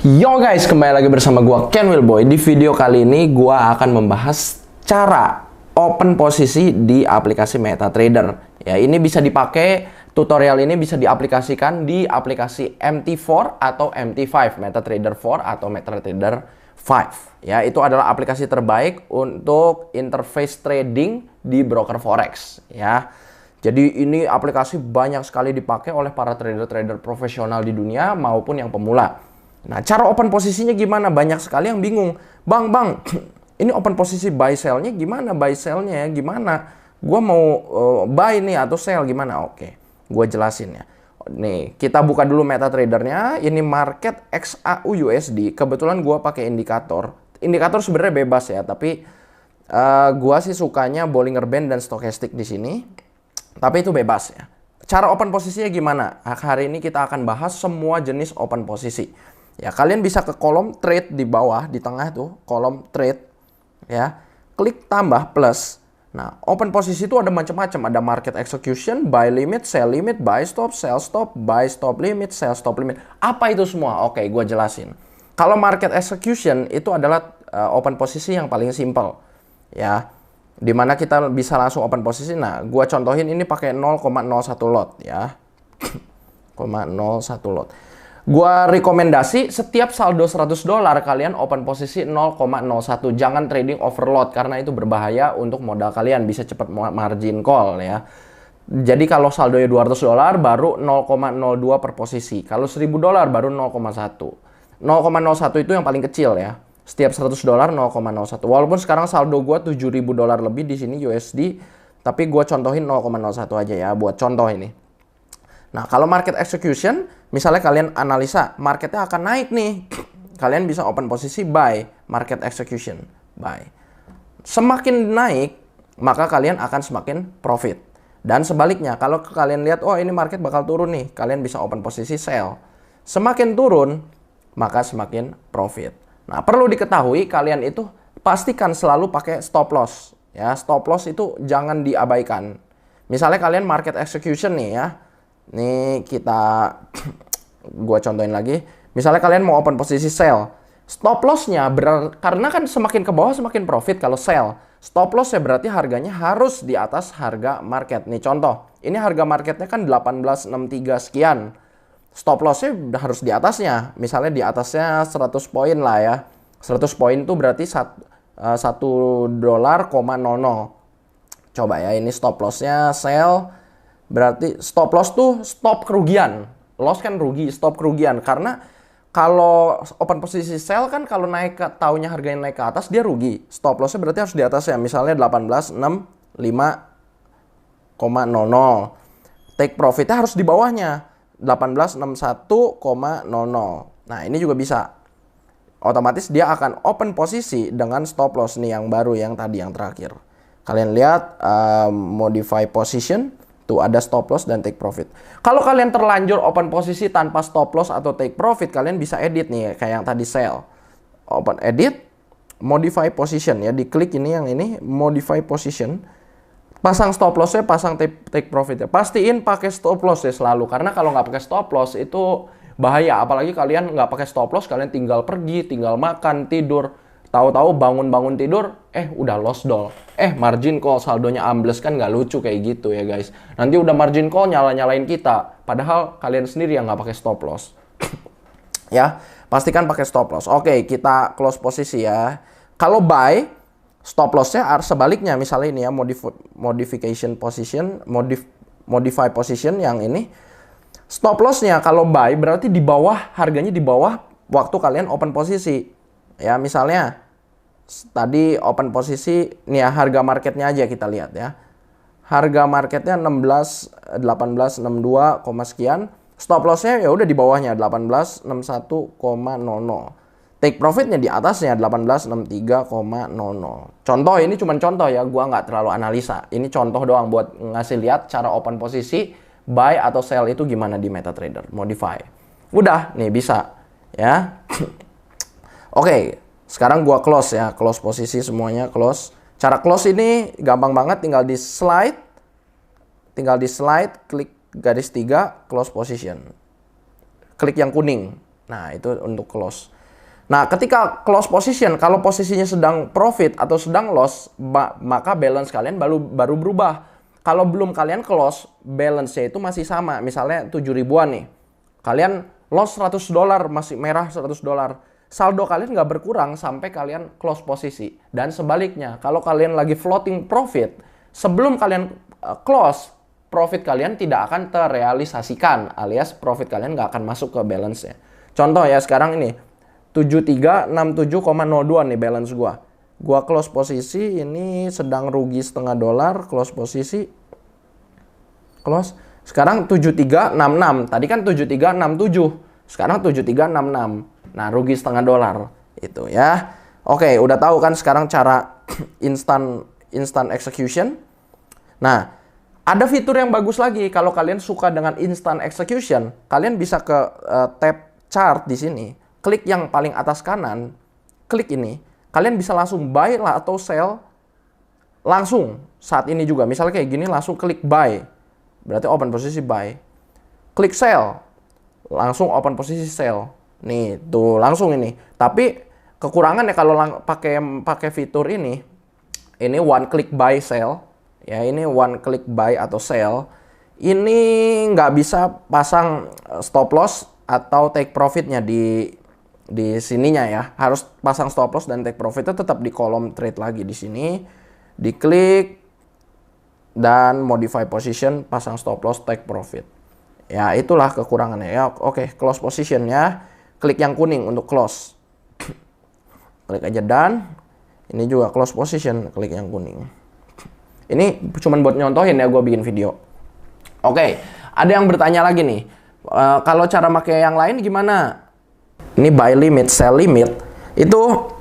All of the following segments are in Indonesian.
Yo guys, kembali lagi bersama gua Ken Wilboy. Di video kali ini gua akan membahas cara open posisi di aplikasi MetaTrader. Ya, ini bisa dipakai, tutorial ini bisa diaplikasikan di aplikasi MT4 atau MT5, MetaTrader 4 atau MetaTrader 5. Ya, itu adalah aplikasi terbaik untuk interface trading di broker forex, ya. Jadi ini aplikasi banyak sekali dipakai oleh para trader-trader profesional di dunia maupun yang pemula. Nah, cara open posisinya gimana? Banyak sekali yang bingung. Bang, ini open posisi buy sell-nya gimana? Buy sell-nya gimana? Gua mau buy nih atau sell gimana? Oke, gue jelasin ya. Nih, kita buka dulu MetaTrader-nya. Ini market XAU USD. Kebetulan gua pakai indikator. Indikator sebenarnya bebas ya, tapi gua sih sukanya Bollinger Band dan Stochastic di sini. Tapi itu bebas ya. Cara open posisinya gimana? Hari ini kita akan bahas semua jenis open posisi. Ya, kalian bisa ke kolom trade di bawah, di tengah tuh, kolom trade. Ya, klik tambah plus. Nah, open posisi itu ada macam-macam. Ada market execution, buy limit, sell limit, buy stop, sell stop, buy stop limit, sell stop limit. Apa itu semua? Oke, gue jelasin. Kalau market execution itu adalah open posisi yang paling simple. Ya, dimana kita bisa langsung open posisi. Nah, gue contohin ini pakai 0,01 lot ya. 0,01 lot. Gua rekomendasi setiap saldo $100 kalian open posisi 0,01. Jangan trading overload karena itu berbahaya untuk modal kalian, bisa cepat margin call ya. Jadi kalau saldonya $200 baru 0,02 per posisi. Kalau $1000 baru 0,1. 0,01 itu yang paling kecil ya. Setiap $100 0,01. Walaupun sekarang saldo gua $7000 lebih di sini USD, tapi gua contohin 0,01 aja ya buat contoh ini. Nah, kalau market execution, misalnya kalian analisa, marketnya akan naik nih. Kalian bisa open posisi buy, market execution, buy. Semakin naik, maka kalian akan semakin profit. Dan sebaliknya, kalau kalian lihat, oh ini market bakal turun nih, kalian bisa open posisi sell. Semakin turun, maka semakin profit. Nah, perlu diketahui, kalian itu pastikan selalu pakai stop loss. Ya, stop loss itu jangan diabaikan. Misalnya kalian market execution nih ya. Nih gua contohin lagi. Misalnya kalian mau open posisi sell. Stop loss-nya karena kan semakin ke bawah semakin profit kalau sell. Stop loss-nya berarti harganya harus di atas harga market. Nih contoh, ini harga marketnya kan 1863 sekian. Stop loss-nya harus di atasnya. Misalnya di atasnya 100 poin lah ya. 100 poin itu berarti $1.00. Coba ya, ini stop loss-nya sell. Berarti stop loss tuh stop kerugian. Loss kan rugi, stop kerugian. Karena kalau open posisi sell kan kalau naik taunya harganya naik ke atas dia rugi. Stop lossnya berarti harus di atasnya. Misalnya 1865,00. Take profitnya harus di bawahnya. 1861,00. Nah, ini juga bisa. Otomatis dia akan open posisi dengan stop loss nih yang baru, yang tadi, yang terakhir. Kalian lihat modify position. Tuh ada stop loss dan take profit. Kalau kalian terlanjur open posisi tanpa stop loss atau take profit, kalian bisa edit nih kayak yang tadi sell. Open edit, modify position ya, diklik ini yang ini modify position. Pasang stop lossnya, pasang take profit ya. Pastiin pakai stop loss ya selalu, karena kalau nggak pakai stop loss itu bahaya. Apalagi kalian nggak pakai stop loss, kalian tinggal pergi, tinggal makan, tidur. Tahu-tahu bangun tidur, udah lost doll. Margin call saldonya ambles, kan nggak lucu kayak gitu ya guys. Nanti udah margin call nyalain kita. Padahal kalian sendiri yang nggak pakai stop loss. Ya, pastikan pakai stop loss. Oke, kita close posisi ya. Kalau buy, stop lossnya sebaliknya. Misalnya ini ya, modification position, modify position yang ini. Stop lossnya kalau buy berarti di bawah, harganya di bawah waktu kalian open posisi. Ya, misalnya tadi open posisi nih ya, harga marketnya aja kita lihat ya. Harga marketnya 1862, sekian. Stop lossnya ya udah di bawahnya 1861,00. Take profitnya di atasnya 1863,00. Contoh, ini cuma contoh ya, gua nggak terlalu analisa. Ini contoh doang buat ngasih lihat cara open posisi buy atau sell itu gimana di MetaTrader, modify. Udah nih bisa ya. Oke, sekarang gua close ya, close posisi semuanya, close. Cara close ini gampang banget, tinggal di slide, klik garis 3, close position. Klik yang kuning. Nah, itu untuk close. Nah, ketika close position, kalau posisinya sedang profit atau sedang loss, maka balance kalian baru berubah. Kalau belum kalian close, balance-nya itu masih sama. Misalnya 7 ribuan nih. Kalian loss $100, masih merah $100. Saldo kalian nggak berkurang sampai kalian close posisi. Dan sebaliknya, kalau kalian lagi floating profit, sebelum kalian close, profit kalian tidak akan terrealisasikan, alias profit kalian nggak akan masuk ke balance-nya. Contoh ya, sekarang ini 7367,02 nih balance gua. Gua close posisi, ini sedang rugi $0,5, close posisi. Close. Sekarang 7366. Tadi kan 7367. Sekarang 7366. Nah, rugi $0,5 itu ya. Oke, udah tahu kan sekarang cara instant execution. Nah, ada fitur yang bagus lagi kalau kalian suka dengan instant execution. Kalian bisa ke tab chart di sini. Klik yang paling atas kanan. Klik ini. Kalian bisa langsung buy lah atau sell langsung saat ini juga. Misalnya kayak gini, langsung klik buy. Berarti open posisi buy. Klik sell. Langsung open posisi sell. Nih, tuh langsung ini. Tapi kekurangannya kalau pakai fitur ini one click buy sell. Ya, ini one click buy atau sell. Ini nggak bisa pasang stop loss atau take profitnya di sininya ya. Harus pasang stop loss dan take profitnya tetap di kolom trade lagi di sini. Diklik dan modify position, pasang stop loss, take profit. Ya, itulah kekurangannya ya. Oke, close position ya. Klik yang kuning untuk close. Klik aja done. Ini juga close position, klik yang kuning. Ini cuman buat nyontohin ya, gue bikin video. Oke, ada yang bertanya lagi nih. Kalau cara pakai yang lain gimana? Ini buy limit, sell limit. Itu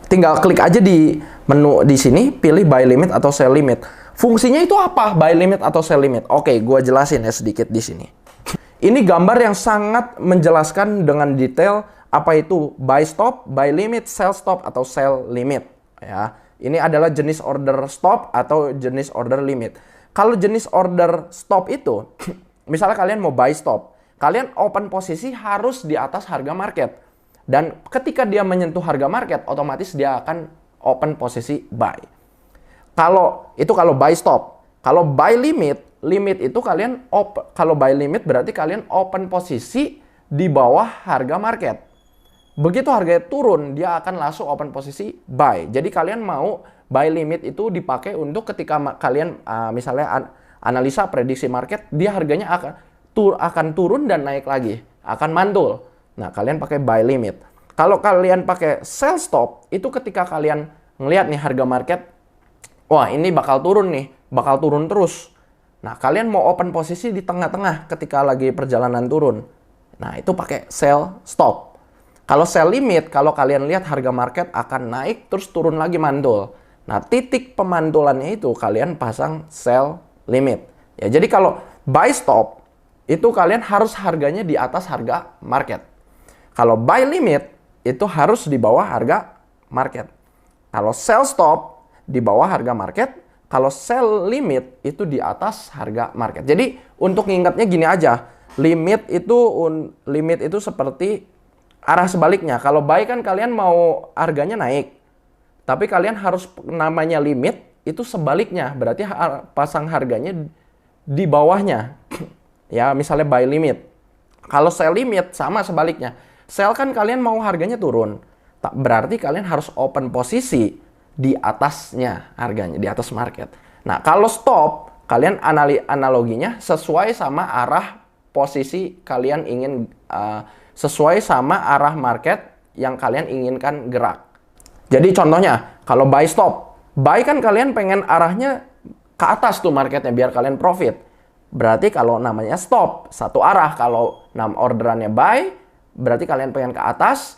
tinggal klik aja di menu di sini, pilih buy limit atau sell limit. Fungsinya itu apa? Buy limit atau sell limit? Oke, gue jelasin ya sedikit di sini. Ini gambar yang sangat menjelaskan dengan detail apa itu buy stop, buy limit, sell stop atau sell limit. Ya, ini adalah jenis order stop atau jenis order limit. Kalau jenis order stop itu, misalnya kalian mau buy stop, kalian open posisi harus di atas harga market. Dan ketika dia menyentuh harga market, otomatis dia akan open posisi buy. Kalau buy stop. Kalau buy limit itu kalian kalau buy limit berarti kalian open posisi di bawah harga market. Begitu harganya turun, dia akan langsung open posisi buy. Jadi kalian mau buy limit itu dipakai untuk ketika kalian misalnya analisa prediksi market, dia harganya akan turun dan naik lagi, akan mantul. Nah, kalian pakai buy limit. Kalau kalian pakai sell stop, itu ketika kalian ngelihat nih harga market, wah ini bakal turun nih, bakal turun terus. Nah, kalian mau open posisi di tengah-tengah ketika lagi perjalanan turun. Nah, itu pakai sell stop. Kalau sell limit, kalau kalian lihat harga market akan naik terus turun lagi mantul. Nah, titik pemantulannya itu kalian pasang sell limit. Ya, jadi kalau buy stop itu kalian harus harganya di atas harga market. Kalau buy limit itu harus di bawah harga market. Kalau sell stop di bawah harga market. Kalau sell limit itu di atas harga market. Jadi untuk ngingetnya gini aja, limit itu seperti arah sebaliknya. Kalau buy kan kalian mau harganya naik, tapi kalian harus namanya limit itu sebaliknya, berarti pasang harganya di bawahnya. Ya, misalnya buy limit. Kalau sell limit sama sebaliknya. Sell kan kalian mau harganya turun, berarti kalian harus open posisi di atasnya harganya, di atas market. Nah, kalau stop, kalian analoginya sesuai sama arah posisi kalian ingin, sesuai sama arah market yang kalian inginkan gerak. Jadi contohnya, kalau buy stop, buy kan kalian pengen arahnya ke atas tuh marketnya biar kalian profit. Berarti kalau namanya stop, satu arah. Kalau orderannya buy, berarti kalian pengen ke atas,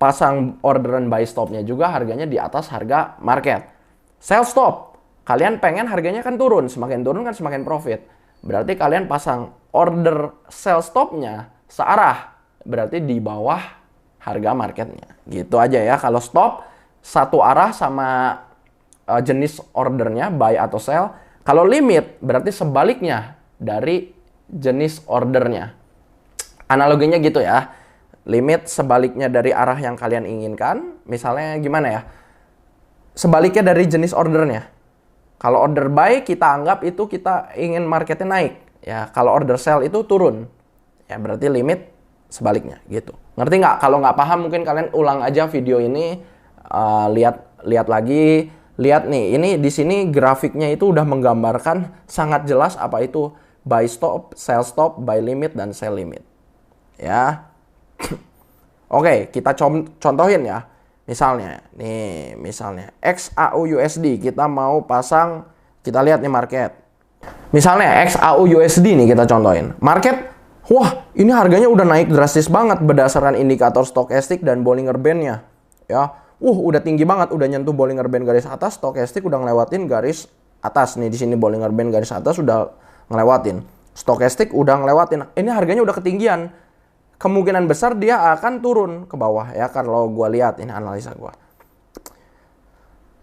pasang orderan buy stopnya juga harganya di atas harga market. Sell stop, kalian pengen harganya kan turun, semakin turun kan semakin profit. Berarti kalian pasang order sell stopnya searah, berarti di bawah harga marketnya. Gitu aja ya, kalau stop satu arah sama jenis ordernya, buy atau sell. Kalau limit berarti sebaliknya dari jenis ordernya. Analoginya gitu ya. limit sebaliknya dari arah yang kalian inginkan. Misalnya gimana ya? Sebaliknya dari jenis ordernya. Kalau order buy kita anggap itu kita ingin marketnya naik. Ya, kalau order sell itu turun. Ya, berarti limit sebaliknya gitu. Ngerti nggak? Kalau nggak paham mungkin kalian ulang aja video ini, lihat lagi. Lihat nih, ini di sini grafiknya itu udah menggambarkan sangat jelas apa itu buy stop, sell stop, buy limit, dan sell limit. Ya. Oke, kita contohin ya. Misalnya, XAUUSD kita mau pasang, kita lihat nih market. Misalnya XAUUSD nih kita contohin. Market, wah ini harganya udah naik drastis banget berdasarkan indikator stokastik dan Bollinger Band-nya. Ya. Udah tinggi banget, udah nyentuh Bollinger Band garis atas, stokastik udah ngelewatin garis atas nih. Di sini Bollinger Band garis atas udah ngelewatin. Stokastik udah ngelewatin. Ini harganya udah ketinggian. Kemungkinan besar dia akan turun ke bawah ya, kalau gua lihat ini analisa gua.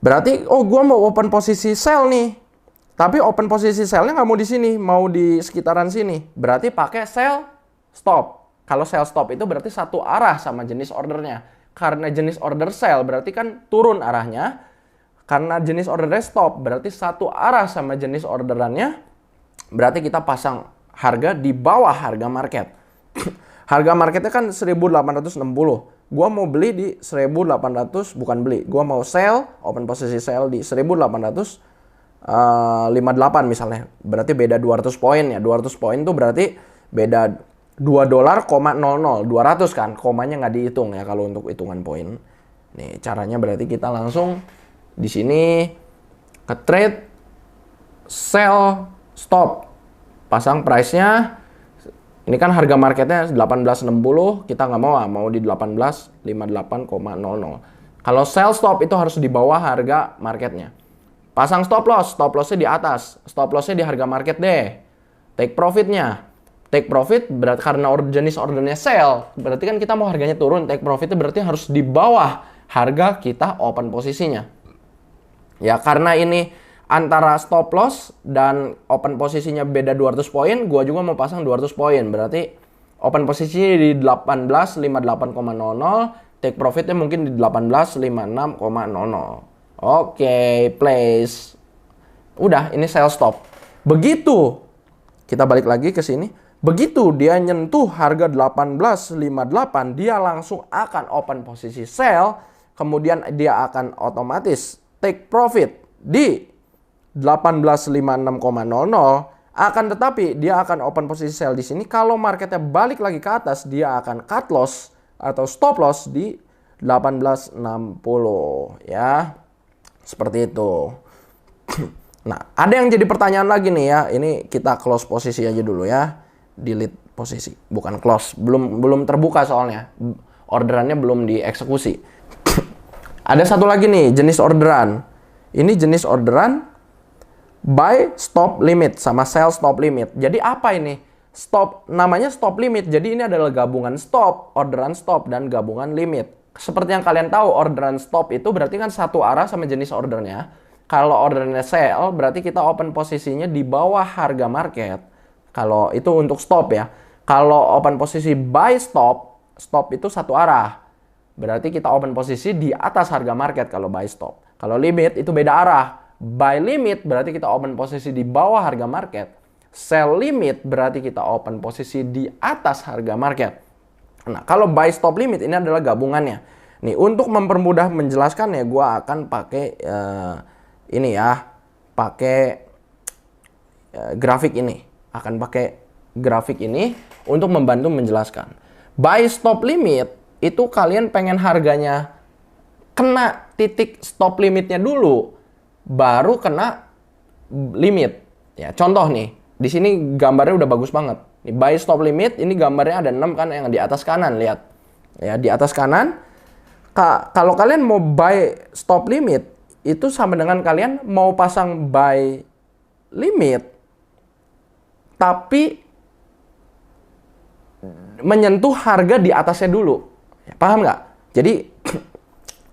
Berarti gua mau open posisi sell nih. Tapi open posisi sell-nya nggak mau di sini, mau di sekitaran sini. Berarti pakai sell stop. Kalau sell stop itu berarti satu arah sama jenis ordernya. Karena jenis order sell berarti kan turun arahnya. Karena jenis ordernya stop berarti satu arah sama jenis orderannya. Berarti kita pasang harga di bawah harga market. Harga marketnya kan 1860. Gua mau beli di 1800, bukan beli. Gua mau sell, open posisi sell di 1858 misalnya. Berarti beda 200 poin ya. 200 poin tuh berarti beda $2,00, 200 kan, komanya nggak dihitung ya kalau untuk hitungan poin. Nih caranya berarti kita langsung di sini ke trade, sell, stop, pasang price-nya. Ini kan harga marketnya 1860, kita nggak mau di 1858,00. Kalau sell stop itu harus di bawah harga marketnya. Pasang stop loss-nya di atas, stop loss-nya di harga market deh. Take profit-nya. Take profit berarti karena jenis ordernya sell, berarti kan kita mau harganya turun, take profitnya berarti harus di bawah harga kita open posisinya. Ya karena ini antara stop loss dan open posisinya beda 200 poin, gua juga mau pasang 200 poin. Berarti open posisinya di 1858,00, take profitnya mungkin di 1856,00. Oke, place. Udah, ini sell stop. Begitu kita balik lagi ke sini. Begitu dia nyentuh harga 1858, dia langsung akan open posisi sell, kemudian dia akan otomatis take profit di 1856,00. Akan tetapi dia akan open posisi sell di sini. Kalau marketnya balik lagi ke atas, dia akan cut loss atau stop loss di 1860 ya. Seperti itu. Nah, ada yang jadi pertanyaan lagi nih ya. Ini kita close posisi aja dulu ya. Delete posisi, bukan close, belum terbuka soalnya orderannya belum dieksekusi. Ada satu lagi nih jenis orderan. Ini jenis orderan buy stop limit sama sell stop limit. Jadi apa ini? Stop, namanya stop limit. Jadi ini adalah gabungan stop, orderan stop dan gabungan limit. Seperti yang kalian tahu, orderan stop itu berarti kan satu arah sama jenis ordernya. Kalau ordernya sell berarti kita open posisinya di bawah harga market. Kalau itu untuk stop ya. Kalau open posisi buy stop, stop itu satu arah. Berarti kita open posisi di atas harga market kalau buy stop. Kalau limit itu beda arah. Buy limit berarti kita open posisi di bawah harga market. Sell limit berarti kita open posisi di atas harga market. Nah, kalau buy stop limit ini adalah gabungannya. Nih, untuk mempermudah menjelaskan ya, gue akan pakai ini ya. Pakai grafik ini. Akan pakai grafik ini untuk membantu menjelaskan. Buy stop limit itu kalian pengen harganya kena titik stop limitnya dulu, baru kena limit. Ya, contoh nih, di sini gambarnya udah bagus banget. Nih, buy stop limit, ini gambarnya ada 6 kan yang di atas kanan, lihat. Ya, di atas kanan. Kalau kalian mau buy stop limit, itu sama dengan kalian mau pasang buy limit tapi menyentuh harga di atasnya dulu. Ya, paham nggak? Jadi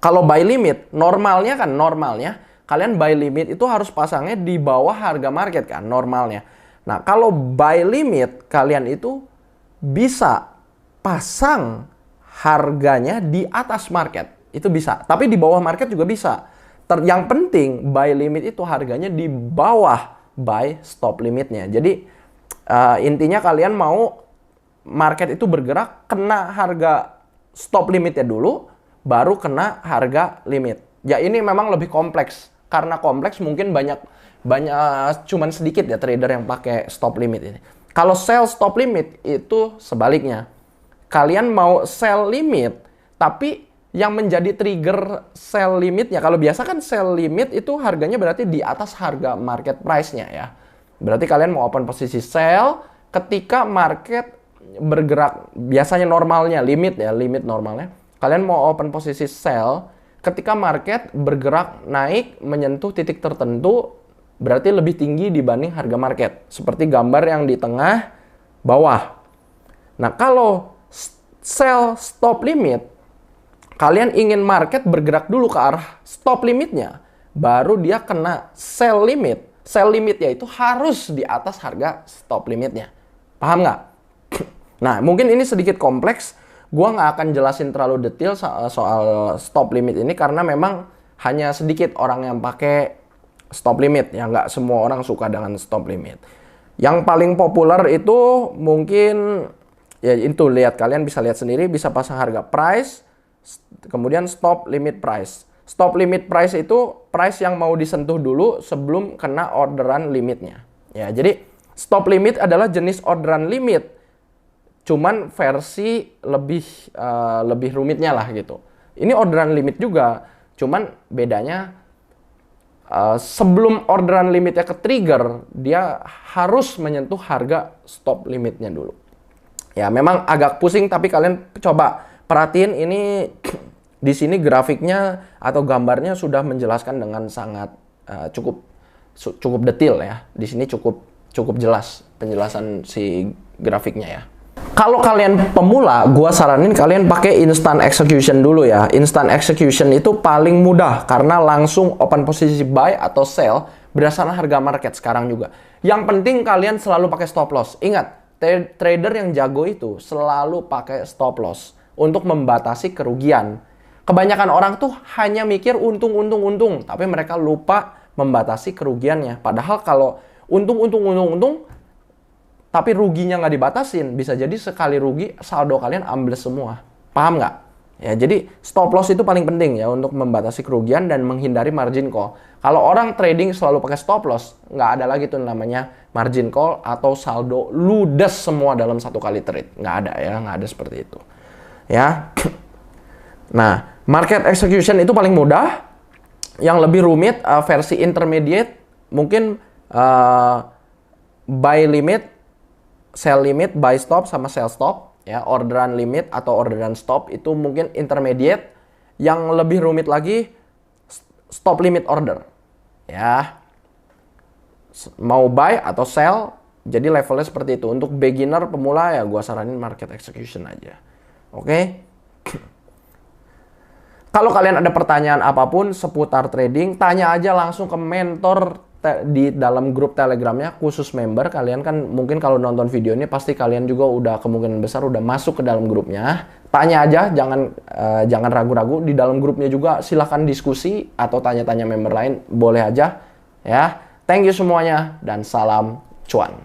kalau buy limit, normalnya kalian buy limit itu harus pasangnya di bawah harga market kan, normalnya. Nah, kalau buy limit kalian itu bisa pasang harganya di atas market. Itu bisa. Tapi di bawah market juga bisa. Yang penting buy limit itu harganya di bawah buy stop limitnya. Jadi intinya kalian mau market itu bergerak kena harga stop limitnya dulu, baru kena harga limit. Ya ini memang lebih kompleks. Karena kompleks mungkin banyak cuman sedikit ya trader yang pakai stop limit ini. Kalau sell stop limit itu sebaliknya. Kalian mau sell limit, tapi yang menjadi trigger sell limitnya, kalau biasa kan sell limit itu harganya berarti di atas harga market price-nya ya. Berarti kalian mau open posisi sell ketika market bergerak, biasanya normalnya limit ya, limit normalnya. Kalian mau open posisi sell ketika market bergerak naik menyentuh titik tertentu, berarti lebih tinggi dibanding harga market. Seperti gambar yang di tengah bawah. Nah, kalau sell stop limit, kalian ingin market bergerak dulu ke arah stop limitnya, baru dia kena sell limit. Sell limitnya itu harus di atas harga stop limitnya. Paham nggak? Nah, mungkin ini sedikit kompleks. Gua nggak akan jelasin terlalu detail soal stop limit ini karena memang hanya sedikit orang yang pakai stop limit. Ya, nggak semua orang suka dengan stop limit. Yang paling populer itu mungkin, ya itu lihat, kalian bisa lihat sendiri, bisa pasang harga price, kemudian stop limit price. Stop limit price itu price yang mau disentuh dulu sebelum kena orderan limitnya. Ya, jadi stop limit adalah jenis orderan limit, cuman versi lebih rumitnya lah gitu. Ini orderan limit juga, cuman bedanya sebelum orderan limitnya ke trigger, dia harus menyentuh harga stop limitnya dulu. Ya, memang agak pusing, tapi kalian coba perhatiin ini. Di sini grafiknya atau gambarnya sudah menjelaskan dengan sangat cukup detail ya. Di sini cukup jelas penjelasan si grafiknya ya. Kalau kalian pemula, gua saranin kalian pakai instant execution dulu ya. Instant execution itu paling mudah karena langsung open posisi buy atau sell berdasarkan harga market sekarang juga. Yang penting kalian selalu pakai stop loss. Ingat, trader yang jago itu selalu pakai stop loss untuk membatasi kerugian. Kebanyakan orang tuh hanya mikir untung, tapi mereka lupa membatasi kerugiannya. Padahal kalau untung, tapi ruginya nggak dibatasin, bisa jadi sekali rugi saldo kalian ambles semua. Paham nggak? Ya, jadi stop loss itu paling penting ya untuk membatasi kerugian dan menghindari margin call. Kalau orang trading selalu pakai stop loss, nggak ada lagi tuh namanya margin call atau saldo ludes semua dalam satu kali trade. Nggak ada ya, nggak ada seperti itu. Ya. Nah, market execution itu paling mudah. Yang lebih rumit versi intermediate mungkin buy limit, sell limit, buy stop sama sell stop ya, orderan limit atau orderan stop itu mungkin intermediate. Yang lebih rumit lagi stop limit order. Ya. Mau buy atau sell, jadi levelnya seperti itu. Untuk beginner pemula ya gua saranin market execution aja. Oke? Kalau kalian ada pertanyaan apapun seputar trading, tanya aja langsung ke mentor di dalam grup Telegramnya khusus member. Kalian kan mungkin kalau nonton video ini pasti kalian juga udah kemungkinan besar udah masuk ke dalam grupnya. Tanya aja, jangan ragu-ragu. Di dalam grupnya juga silahkan diskusi atau tanya-tanya member lain, boleh aja. Ya, thank you semuanya dan salam cuan.